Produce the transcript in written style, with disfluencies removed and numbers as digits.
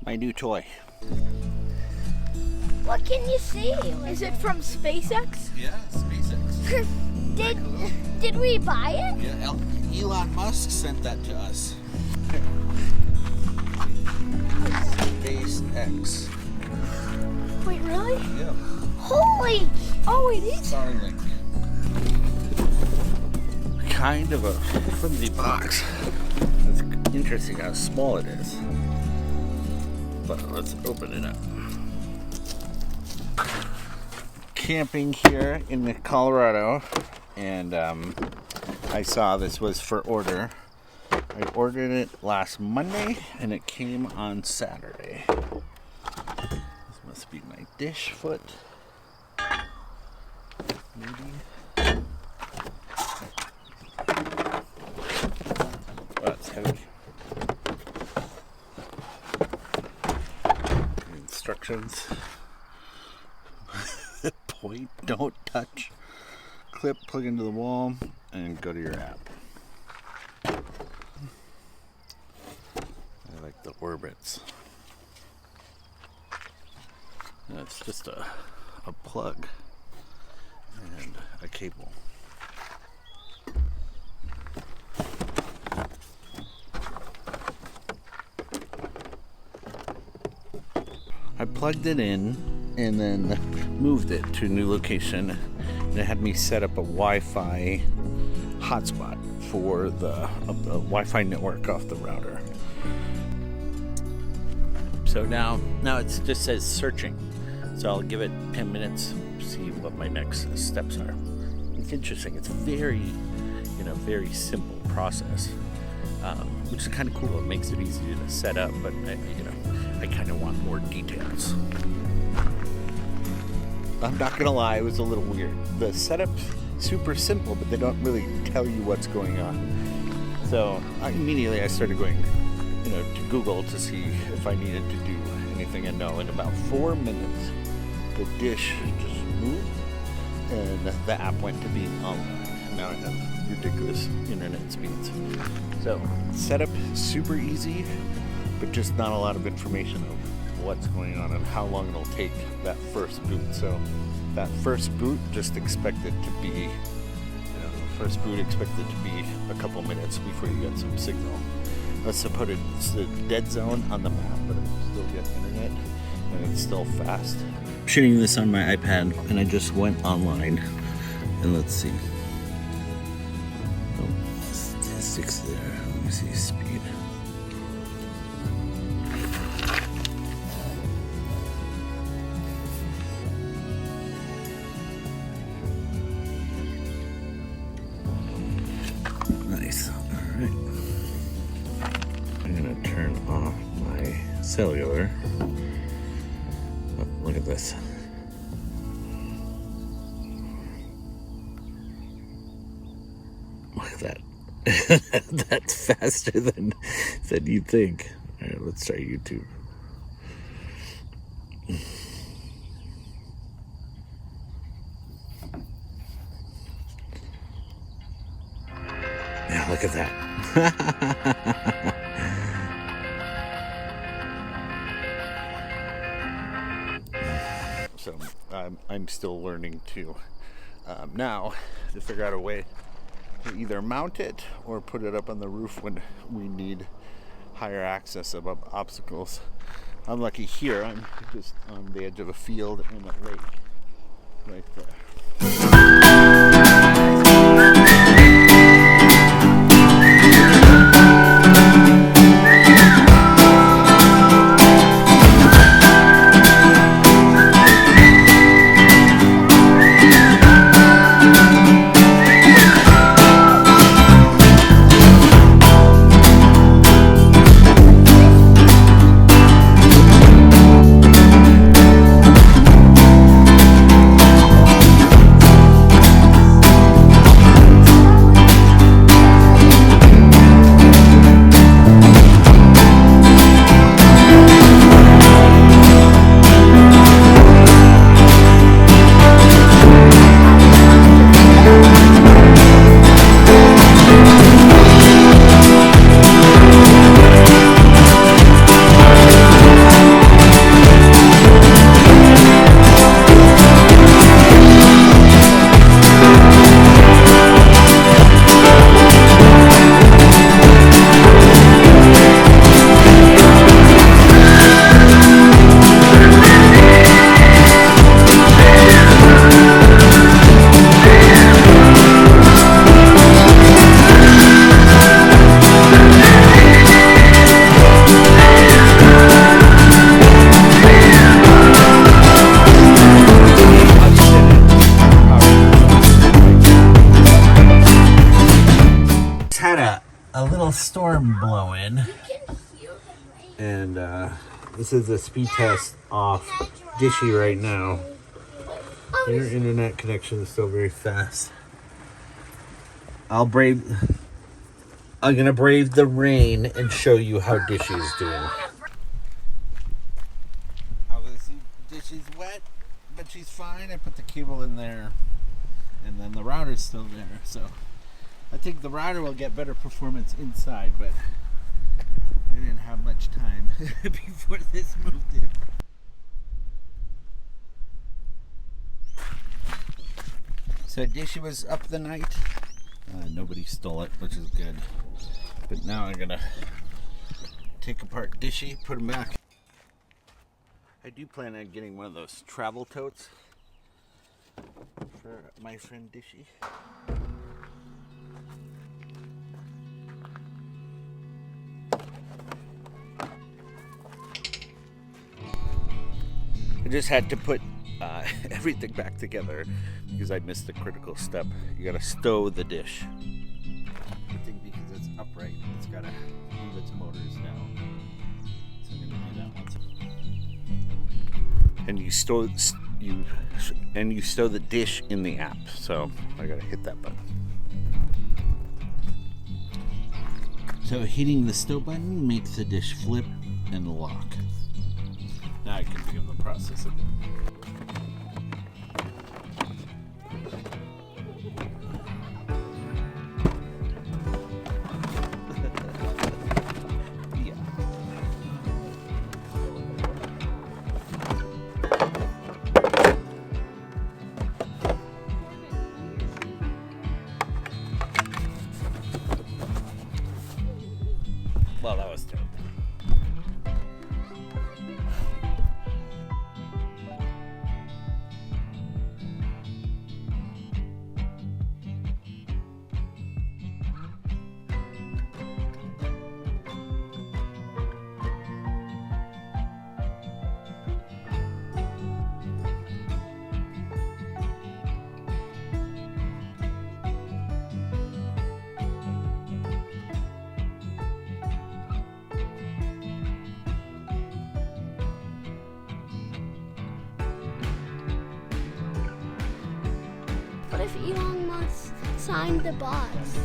My new toy. What can you see? Is it from SpaceX? Yeah, SpaceX. Did we buy it? Yeah, Elon Musk sent that to us. SpaceX. Wait, really? Yeah. Holy! Oh, it is? Starlink. Kind of a flimsy box. It's interesting how small it is. But let's open it up. Camping here in Colorado, and I saw this was for order. I ordered it last Monday and it came on Saturday. This must be my dish foot. Maybe. Oh, that's heavy. Instructions. Point, don't touch. Clip, plug into the wall, and go to your app. I like the orbits. It's just a plug and a cable. I plugged it in and then moved it to a new location. And it had me set up a Wi-Fi hotspot for the Wi-Fi network off the router. So now it just says searching. So I'll give it 10 minutes, see what my next steps are. It's interesting. It's very simple process, which is kind of cool. It makes it easy to set up, but I kind of want more details. I'm not gonna lie, it was a little weird. The setup's super simple, but they don't really tell you what's going on. So immediately I started going, to Google to see if I needed to do anything. And no, in about 4 minutes, the dish just moved and the app went to being online. And now I have ridiculous internet speeds. So setup super easy, but just not a lot of information of what's going on and how long it'll take that first boot. So that first boot, just expect it to be, a couple minutes before you get some signal. Let's suppose it's the dead zone on the map, but it will still get internet and it's still fast. I'm shooting this on my iPad and I just went online and let's see. Oh, statistics there. Let me see speed. Nice. Alright. I'm gonna turn off my cellular. Oh, look at this. Look at that. That's faster than you think. Alright, let's try YouTube. Yeah, look at that. So I'm still learning to now to figure out a way to either mount it or put it up on the roof when we need higher access above obstacles. Unlucky here, I'm just on the edge of a field and a lake right there. had a little storm blow in, and this is a speed test off Dishy right now. Your internet connection is still very fast. I'm gonna brave the rain and show you how Dishy is doing. Obviously, Dishy's wet, but she's fine. I put the cable in there, and then the router's still there. So I think the router will get better performance inside, but I didn't have much time before this moved in. So Dishy was up the night. Nobody stole it, which is good. But now I'm gonna take apart Dishy, put him back. I do plan on getting one of those travel totes for my friend Dishy. I just had to put everything back together because I missed the critical step. You gotta stow the dish. I think because it's upright, it's gotta move its motors down. So I'm gonna do that once. And you stow the dish in the app. So I gotta hit that button. So hitting the stow button makes the dish flip and lock. Now I can begin the process again. Well, that was terrible. What if Elon Musk signed the bots?